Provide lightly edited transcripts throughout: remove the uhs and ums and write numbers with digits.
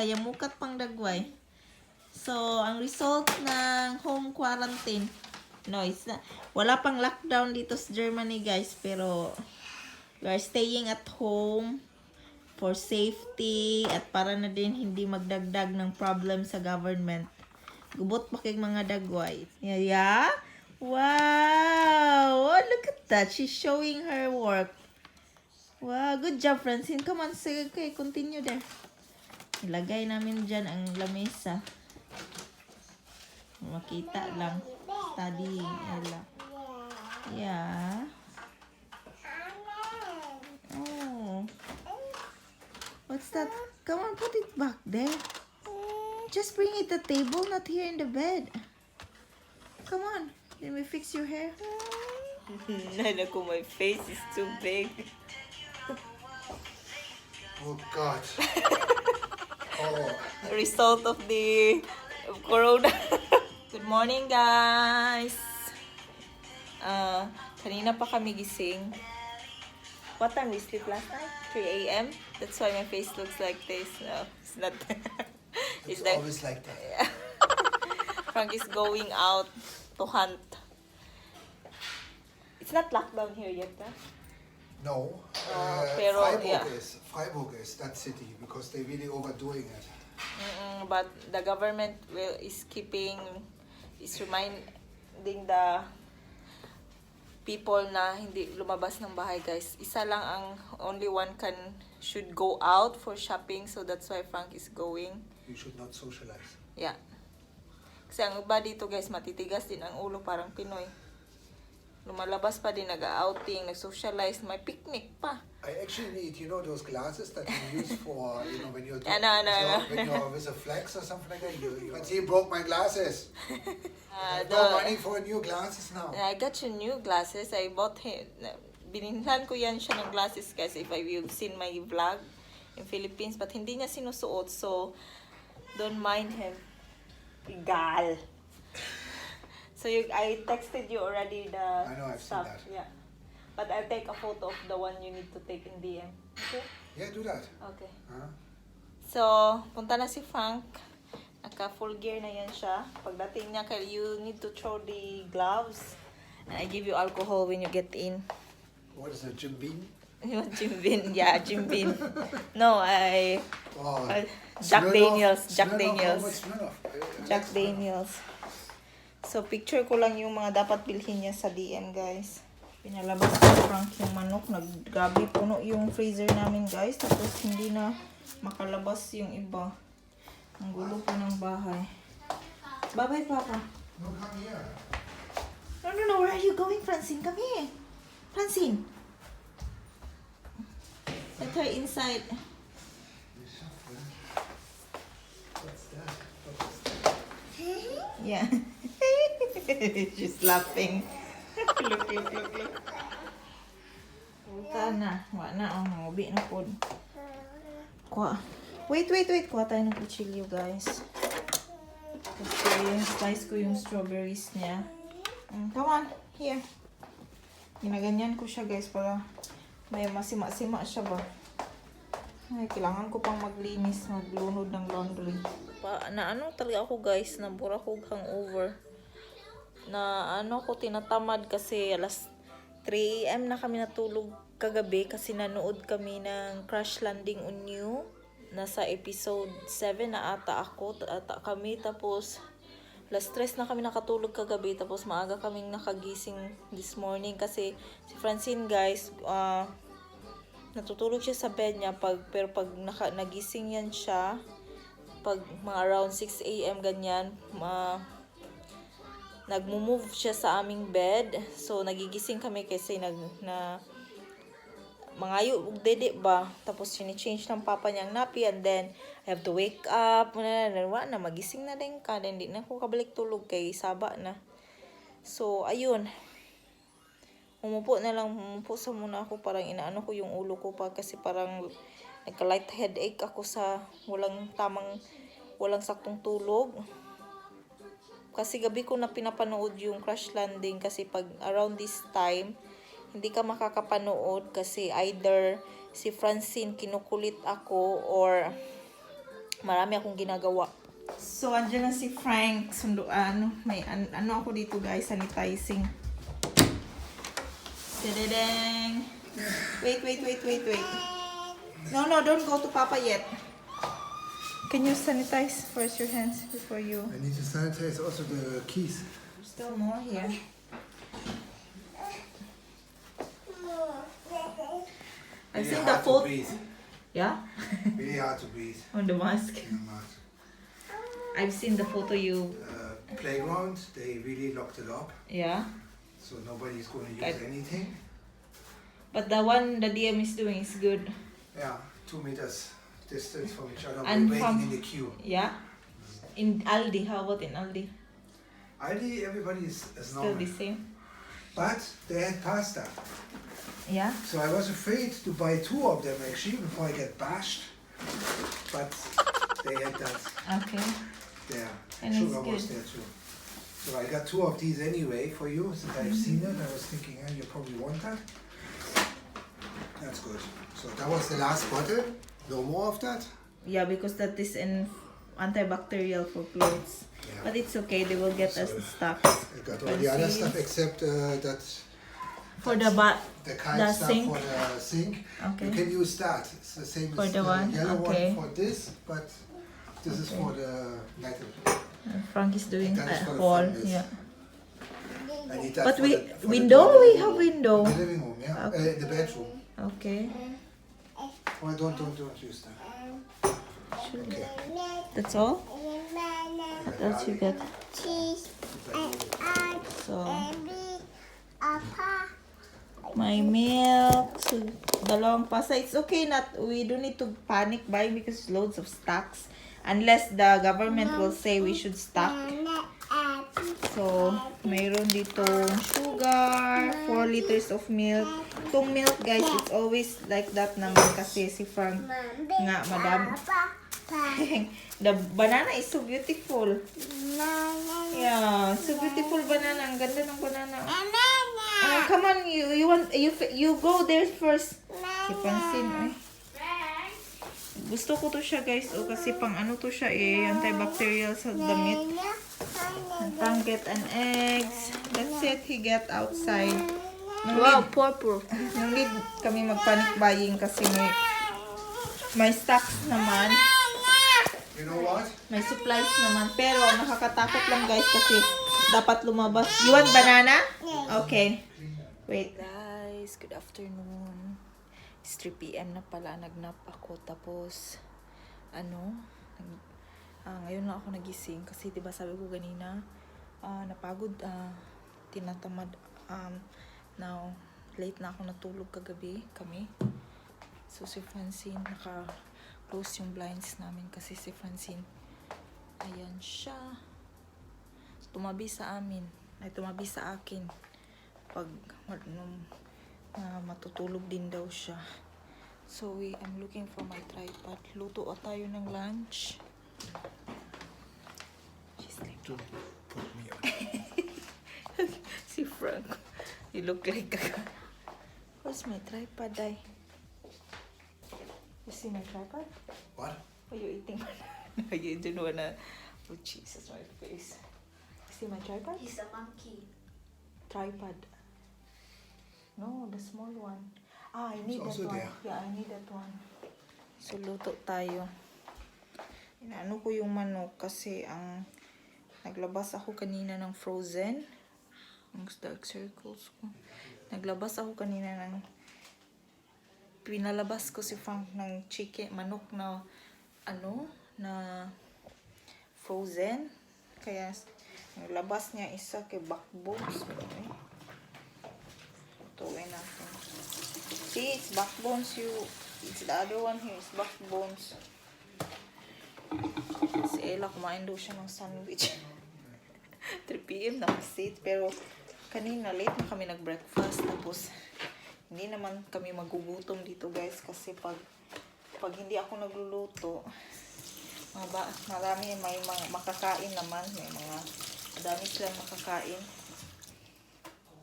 kaya mukat pang dagway. So, ang result ng home quarantine, no, it's not, wala pang lockdown dito sa Germany, guys, pero we are staying at home for safety at para na din hindi magdagdag ng problem sa government. Gubot pa kay mga dagway. Yeah? Wow! Oh, look at that. She's showing her work. Wow, good job, Francine. Come on, sige, okay, continue there. Ilagay namin dyan ang lamesa. Makita lang. Studying. Yeah. Oh. What's that? Come on, put it back there. Just bring it to the table, not here in the bed. Come on. Let me fix your hair. Naku, my face is too big. Oh God. Oh. Result of the corona. Good morning, guys. Kanina pa kami gising. What time we sleep last night? 3 a.m. That's why my face looks like this. No, it's not. It's always like that. Yeah. Frank is going out to hunt. It's not lockdown here yet, huh? No. Pero, Freiburg is that city because they're really overdoing it. But the government is reminding the people na hindi lumabas ng bahay, guys. Isa lang ang only one should go out for shopping, so that's why Frank is going. You should not socialize. Yeah. Kasi ang iba dito, guys, matitigas din ang ulo, parang Pinoy. Lumalabas pa din, nag-outing, nag-socialize, may picnic pa. I actually need, those glasses that you use for, when you're No. when you're with a flex or something like that. You can see you broke my glasses. No money for new glasses now. I got you new glasses. I bought him. Bininhan ko yan siya ng glasses, guys, if you've seen my vlog in Philippines. But hindi niya sinusuot, so don't mind him. Gal. So I texted you already the I know, I've stuff. seen that. Yeah. But I'll take a photo of the one you need to take in DM. Okay? Yeah, do that. Okay. Huh? So, punta na si Frank. Naka full gear na yan siya. Pagdating niya, you need to throw the gloves. And I give you alcohol when you get in. What is it, Jim Beam? Jim Beam. Yeah, Jim Beam. No, Oh, Jack Daniels. Jack Smirnoff, Daniels. how much Smirnoff? Jack Daniels. So, picture ko lang yung mga dapat bilhin niya sa DM, guys. Pinalabas ko Frank yung manok. Naggabi puno yung freezer namin, guys. Tapos, hindi na makalabas yung iba. Ang gulo po ng bahay. Bye-bye, Papa. No, come here. No. Where are you going, Francine? Come here. Francine. Let her inside. What's that? Yeah. She's laughing. Look. Punta na. Wala na. Mabi na po. Wait. Kuha tayo ng kutsilyo, guys. Kasi slice ko yung strawberries niya. Come on. Here. Ginaganyan ko siya, guys, para may masima-sima siya ba. Ay, kailangan ko pang maglinis, maglunod ng laundry. Talaga ako, guys, nabura ko hangover. Tinatamad kasi alas 3 a.m. na kami natulog kagabi kasi nanood kami ng Crash Landing on You. Nasa episode 7 na ata kami, tapos alas 3 na kami nakatulog kagabi, tapos maaga kaming nakagising this morning kasi si Francine, guys, natutulog siya sa bed niya pero pag nagising yan siya pag mga around 6 a.m. ganyan, nagmo-move siya sa aming bed. So nagigising kami kasi mangayo ug dede ba, tapos sini-change ng papa niyang nappy, and then I have to wake up na magising na din ka, then di na ako kabalik tulog kay saba na. So ayun, umupo sa muna ako, parang inaano ko yung ulo ko pa kasi parang nagka-light headache ako sa walang saktong tulog. Kasi gabi ko na pinapanood yung Crash Landing kasi pag around this time, hindi ka makakapanood kasi either si Francine kinukulit ako or Marami akong ginagawa. So, andyan na si Frank. Sunduan. May ano ako dito guys, sanitizing. Tadadang! Wait. No, don't go to Papa yet. Can you sanitize first your hands before you... I need to sanitize also the keys. Still more here. I've seen the photo. Yeah? Really hard to breathe. On the mask. In the mask. I've seen the photo you... Playground, they really locked it up. Yeah? So nobody's going to use anything. But the one the DM is doing is good. Yeah, 2 meters distance from each other. And We're from- waiting in the queue. Yeah? In Aldi, how about in Aldi? Aldi, everybody is Still normal. the same? But they had pasta. Yeah? So I was afraid to buy 2 of them actually before I get bashed. But they had that Okay. there. And Sugar it's was good. there too. So I got 2 of these anyway for you since I've seen it. I was thinking, you probably want that. That's good. So that was the last bottle. No more of that. Yeah, because that is an antibacterial for clothes. Yeah. But it's okay, they will get us So- the stocks. I got all the other stuff except that For the the kind the stuff sink. for the sink. Okay. You can use that. It's the same For as the one, yellow okay. one for this, but this is for the metal. Frank is doing That is a for the haul. furnace. Yeah. I need that But for we the, for window, the we have window. The living room, yeah. Okay. The bedroom. Okay. Oh, don't use that. Okay. That's all? That's you get. So, my milk. So, dalawang pasta. It's okay, we don't need to panic buying because loads of stocks. Unless the government will say we should stock. So, mayroon dito sugar, 4 liters of milk. Itong milk, guys, it's always like that naman kasi si Frank nga, madam. The banana is so beautiful. Yeah, so beautiful banana. Ang ganda ng banana. Come on, you go there first. Si Francine, gusto ko to siya, guys. Kasi pang ano to siya antibacterial sa damit. Frank get an eggs. That's it, he get outside. Wow, purple. Nung need kami mag-panic buying kasi may stocks naman. You know what? May supplies naman. Pero nakakatakot lang, guys, kasi dapat lumabas. You want banana? Okay. Wait. Guys, good afternoon. It's 3 PM na pala. Nagnap ako. Tapos, ngayon lang ako nagising. Kasi, diba sabi ko ganina, napagod, tinatamad. Now, late na ako natulog kagabi kami. So, si Francine, naka-close yung blinds namin kasi si Francine, ayan siya. Tumabi sa amin. Ay, tumabi sa akin. Pag matutulog din daw siya. So, I'm looking for my tripod. Luto tayo ng lunch. She's like, Don't put me on. si Frank. You look like a... Where's my tripod, ay? You see my tripod? What? Are you eating banana? You don't wanna... Oh, Jesus, my face. You see my tripod? He's a monkey. Tripod. No, the small one. I need It's that also one. there. Yeah, I need that one. So, luto tayo. Inaano ko yung manok kasi naglabas ako kanina ng frozen. Ang dark circles ko. Naglabas ako kanina ng pinalabas ko si Frank ng chicken, manok na na frozen. Kaya naglabas niya isa kay backbones. Tuwin natin. See, it's backbones. It's the other one here. It's backbones. Si Ella, kumain daw siya ng sandwich. 3 PM na kasi. Pero kanina, late na kami nag-breakfast. Tapos, hindi naman kami magugutom dito, guys. Kasi pag hindi ako nagluluto, marami may mga makakain naman. Madami silang makakain.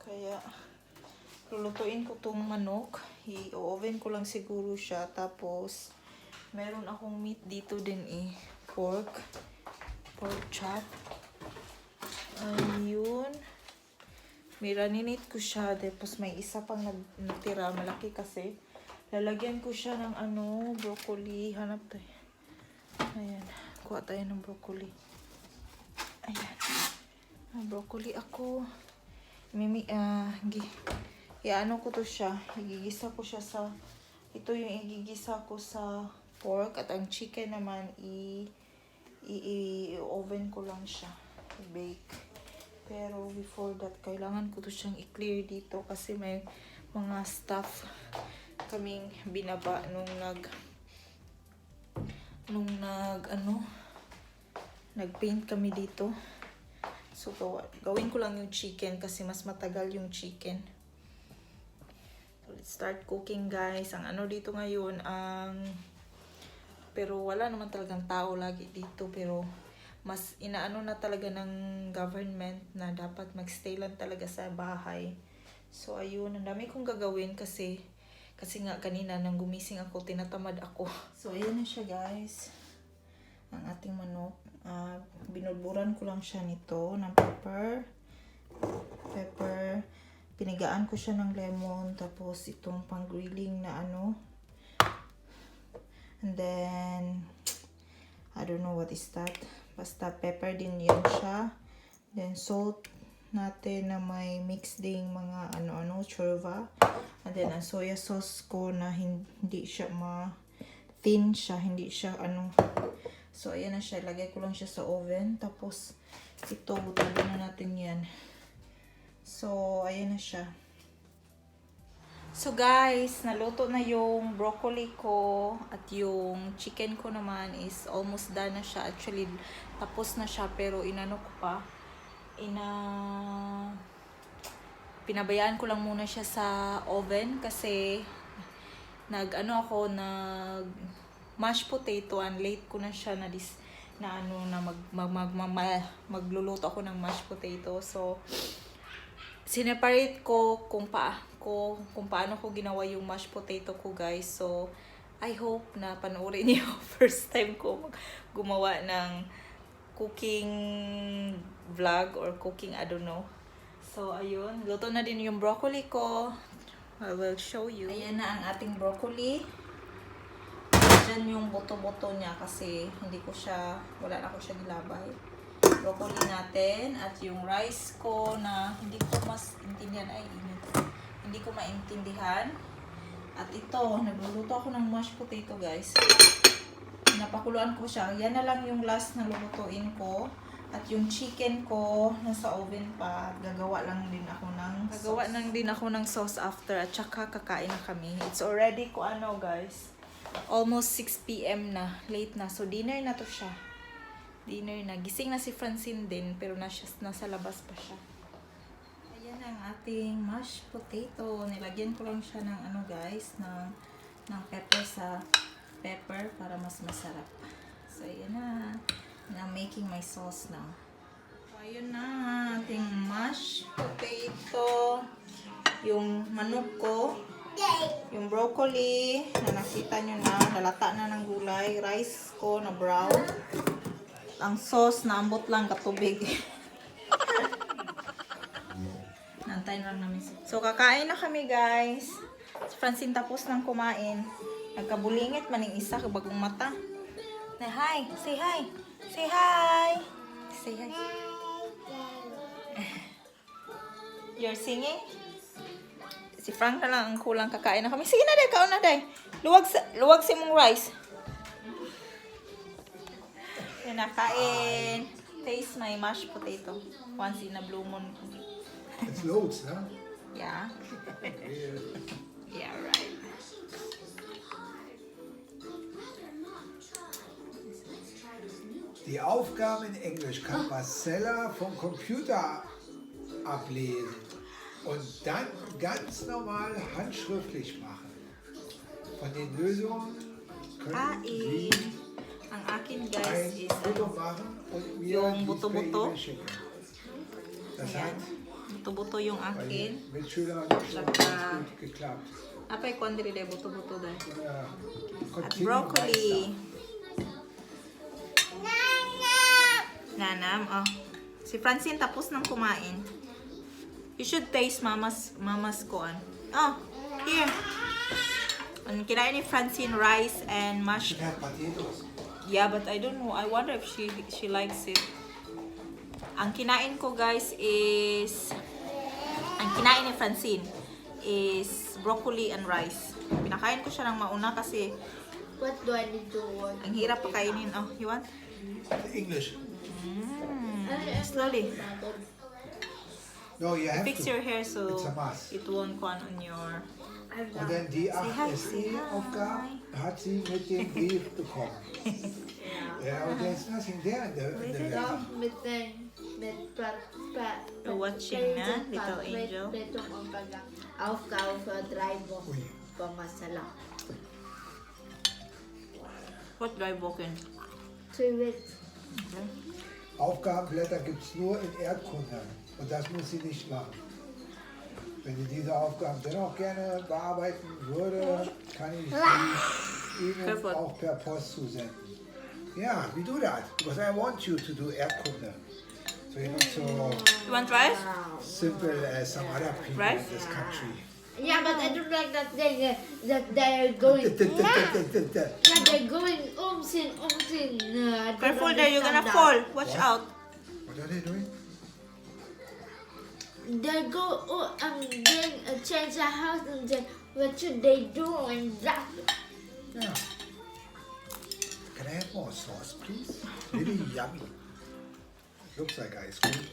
Kaya, lulutuin ko tong manok. I-oven ko lang siguro siya. Tapos, Meron akong meat dito din eh. Pork chop. Ayun. Miraninate ko siya. Tapos may isa pang natira. Malaki kasi. Lalagyan ko siya ng broccoli. Hanap tayo. Ayan. Kuha tayo ng broccoli. Ayan. Broccoli ako. Iano ko to siya. Igigisa ko siya sa... Ito yung igigisa ko sa pork. At ang chicken naman, i-oven ko lang siya. I-bake. Pero before that, kailangan ko to siyang i-clear dito. Kasi may mga stuff kaming binaba nag-paint kami dito. So, gawin ko lang yung chicken kasi mas matagal yung chicken. So, let's start cooking, guys. Ang dito ngayon, pero wala naman talagang tao lagi dito. Pero, mas inaano na talaga ng government na dapat magstay lang talaga sa bahay. So, ayun. Ang dami kong gagawin kasi nga kanina nang gumising ako, tinatamad ako. So, ayan na siya, guys. Ang ating manok. Binulburan ko lang siya nito ng pepper. Pinigaan ko siya ng lemon. Tapos itong pang-grilling na And then, I don't know what is that. Basta pepper din yan siya. Then salt natin na may mix ding mga chorva. And then ang soya sauce ko na hindi siya thin siya, hindi siya So, ayan na siya. Lagay ko lang siya sa oven. Tapos, ito, butagan na natin yan. So, ayan na siya. So, guys, naluto na yung broccoli ko. At yung chicken ko naman is almost done na siya. Actually, tapos na siya. Pero, inano ko pa. Pinabayaan ko lang muna siya sa oven. Kasi, mashed potato, and late ko na siya magluluto ako ng mashed potato. So, sineparate ko kung paano ko ginawa yung mashed potato ko, guys. So, I hope na panoorin niyo. First time ko gumawa ng cooking vlog or cooking, I don't know. So, ayun. Luto na din yung broccoli ko. I will show you. Ayan na ang ating broccoli. Diyan yung buto-buto niya kasi wala na ko siya gilabay. Broccoli natin at yung rice ko na hindi ko maintindihan. At ito, nagluluto ako ng mashed potato, guys. Napakuluan ko siya. Yan na lang yung last na lulutuin ko. At yung chicken ko nasa oven pa. Gagawa lang din ako ng sauce after at saka kakain na kami. It's already guys. Almost 6 PM na. Late na. So, dinner na to siya. Dinner na. Gising na si Francine din. Pero nasa labas pa siya. Ayan ang ating mashed potato. Nilagyan ko lang siya ng guys. Ng pepper para mas masarap. So, ayan na. I'm making my sauce now. So, ayun na. Ating mashed potato. Yung manok ko. Yung broccoli na nakita nyo na, nalata na ng gulay. Rice ko na brown. Ang sauce na ambot lang katubig. Nantayin lang namin. So, kakain na kami, guys. Si Francine tapos nang kumain. Nagkabulingit maning isa kabagong mata. Na, hi! Say hi! Say hi! Say hi! You're singing? Si Frank na lang ang kulang, kakain na kami. Sige na, day, kaon na, day. Luwag si mong rice. Yan na, kain. Taste my mashed potato. Once in a blue moon. It's loads, huh? Yeah. Yeah, right. Die Aufgaben in Englisch kann Marcella vom Computer ablesen und dann ganz normal handschriftlich machen. Von den Lösungen können Sie ang akin, guys, ein is Foto machen und mir yung dies per buto-buto. E-Mail schicken. Das hat Buto-buto yung bei akin. den Mitschülern schon Saka- ganz gut geklappt. Apay kondiri de buto-buto dahil. At Continue broccoli. weiter. Nanam, oh. Si Francine tapos nang kumain. You should taste mama's kuan. Oh, here. Ang kinain ni Francine rice and mashed. She had potatoes. Yeah, but I don't know. I wonder if she likes it. Ang kinain ko guys is ang kinain ni Francine is broccoli and rice. Pinakain ko siya ng mauna kasi What do I need to want? ang hirap pakainin. Oh, you want? English. Slowly. No, you have Fix to. your hair so It's a must. it won't go on your... Und dann die Say hi, 8 say hi. SE-Aufgaben hat sie mit dem Brief bekommen. Ja, und there's nothing there in the letter. You're watching na, Little Angel. Aufgabe für 3 Wochen. Ui. Pamasalang. What do I walk in? 3 weeks. Okay. Aufgabenblätter gibt es nur in Erdkunde. Und das muss sie nicht machen. Wenn sie diese Aufgaben dennoch gerne bearbeiten würde, kann ich sie Ihnen auch per Post zusenden. Ja, we do that. Because I want you to do Erdkunde. So you're not so You want rice? simple as some other people Right? in this country. Yeah, but I don't like that they're going. Yeah, they're going umsin. I don't Careful there, you're gonna understand fall. that. Watch What? out. What are they doing? They go then change the house and then what should they do and that? Yeah. Can I have more sauce, please? Really yummy. Looks like ice cream.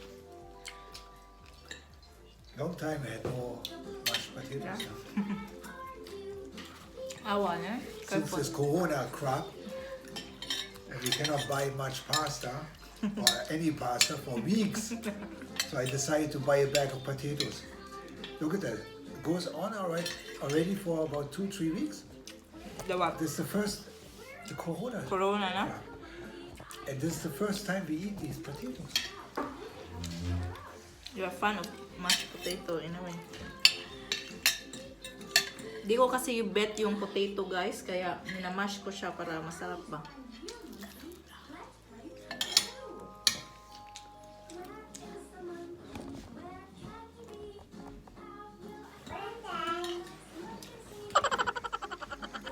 Long time I had no mashed potatoes. Awa na. Since Careful. this Corona crap, and we cannot buy much pasta or any pasta for weeks, so I decided to buy a bag of potatoes. Look at that. It goes on already for about 2-3 weeks. The what? This is the Corona. Corona na? Yeah. And this is the first time we eat these potatoes. You're a fan of mashed potato in a way. Di ko kasi bet yung potato guys, kaya minamash ko siya para masarap ba.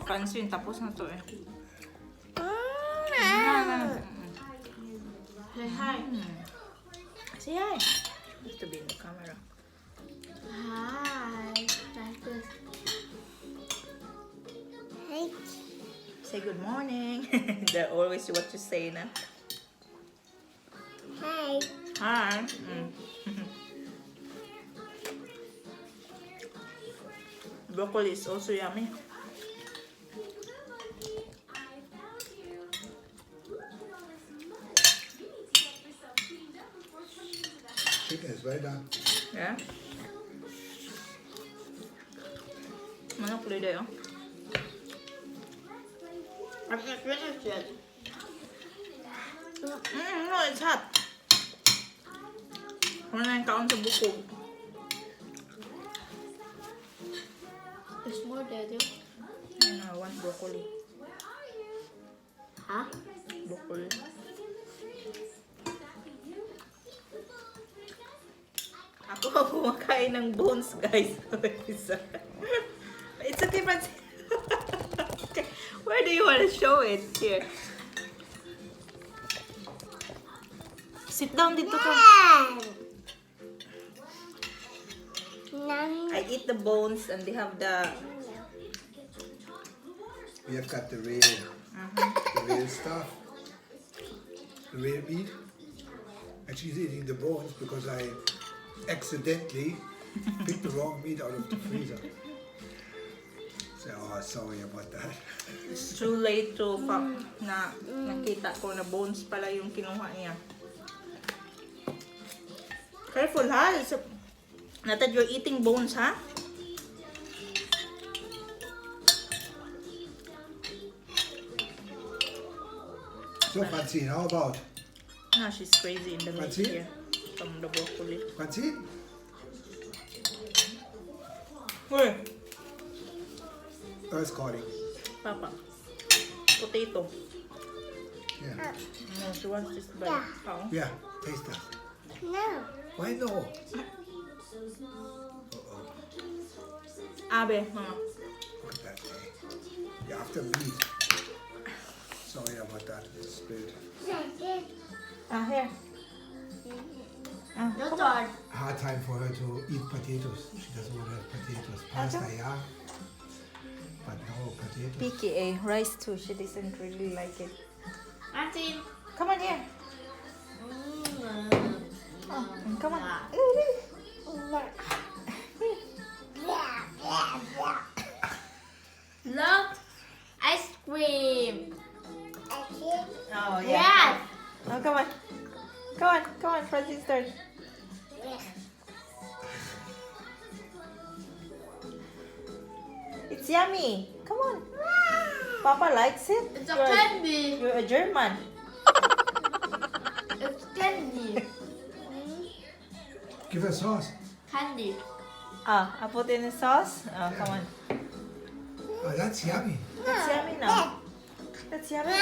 Francine, tapos na to eh. Say hi. Say hi. Has to be in the camera. Hi. Like this. Say good morning. That's always what you say na. Hi. Hi. Broccoli is also yummy. Chicken is well done. Yeah. Manok ulit oh. I'm not finished yet. No, it's hot. Wala na yung kaon sa bukog. There's more there, too. I want broccoli. Huh? Broccoli. Ako kumakain ng bones, guys. It's a different... Okay. Where do you want to show it? Here. Sit down dito ka. I eat the bones and they have the... We have got the real stuff, the real meat. And she's eating the bones because I accidentally picked the wrong meat out of the freezer. So, oh, sorry about that. It's too late to na nakita ko na bones pala yung kinuha niya. Careful ha. Not that you're eating bones ha. So, Francine, how about? No, she's crazy in the meat Francine? here. From the broccoli. Francine? Where? Earth calling. Papa. Potato. Yeah. No, she wants this bite. Oh. Yeah, taste that. No. Why no? Abe, mama. Look at that. Eh? Yeah, after meat. Sorry about that. It's spilled. Here. No thought. Hard time for her to eat potatoes. She doesn't want to have potatoes. Pasta, yeah. But no potatoes. Picky, eh? Rice too. She doesn't really like it. Martin. Come on here. Oh, come on. Love ice cream. Oh, Yes. Oh, come on. Come on, come on, Francie's turn. It's yummy. Come on. Papa likes it. It's a candy. You're a German. It's candy. Give her sauce. Candy. Ah, I put in the sauce. Oh, come on. Oh, that's yummy. That's yummy now. That's yummy.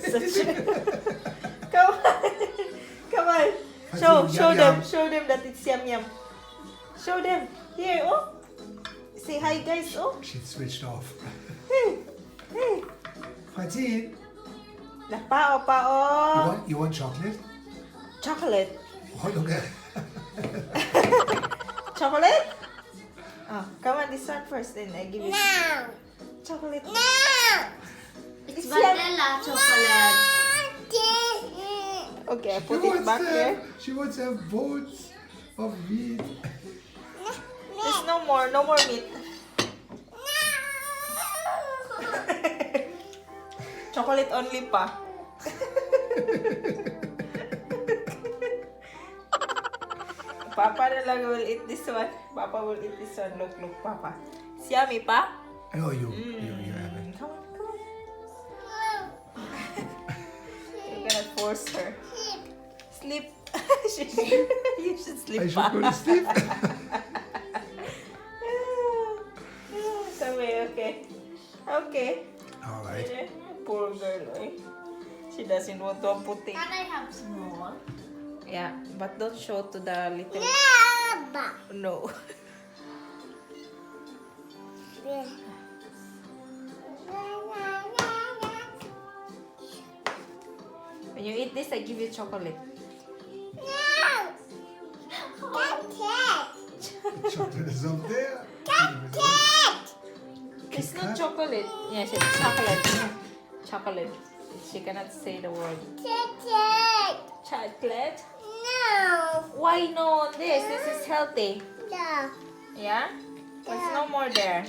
Such a... Come on. Come on. Show them that it's yum yum. Show them. Here, oh. Say hi, guys, oh. She switched off. Hey, hey. Francine, Pao, pao. you want chocolate? Chocolate. Oh, look at Chocolate? Oh, come on, this one first, then I give you chocolate. It's vanilla chocolate. Okay, I put it back here. She wants to have bones of meat. There's no more meat. Chocolate only pa. Papa na lang will eat this one. Papa will eat this one. Look, Papa. It's yummy pa? Oh, you have it. Come on. You cannot force her. Sleep. You should sleep I pa. should go to sleep. Okay. All right. Poor girl, eh? She doesn't want to amputate. Can I have small? Yeah, but don't show to the little... No. When you eat this, I give you chocolate. Chocolate is up there. It's not chocolate. Yeah, she said chocolate. Chocolate. She cannot say the word. Chocolate? Why no on this? This is healthy. Yeah? There's no more there.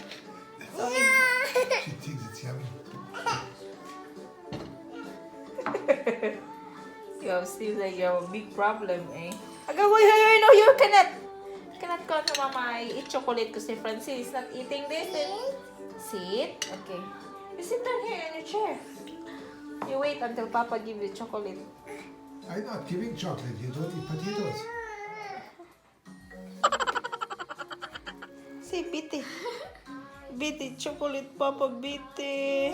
It's only... She thinks it's yummy. Seems like you have a big problem, eh? No, you cannot go to Mama. I eat chocolate because Francine is not eating this. Sit. Okay. You sit down here in your chair. You wait until Papa give you chocolate. I'm not giving chocolate. You don't eat potatoes. Say, Biti. Biti, chocolate, Papa, Biti.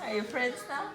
Are you friends now?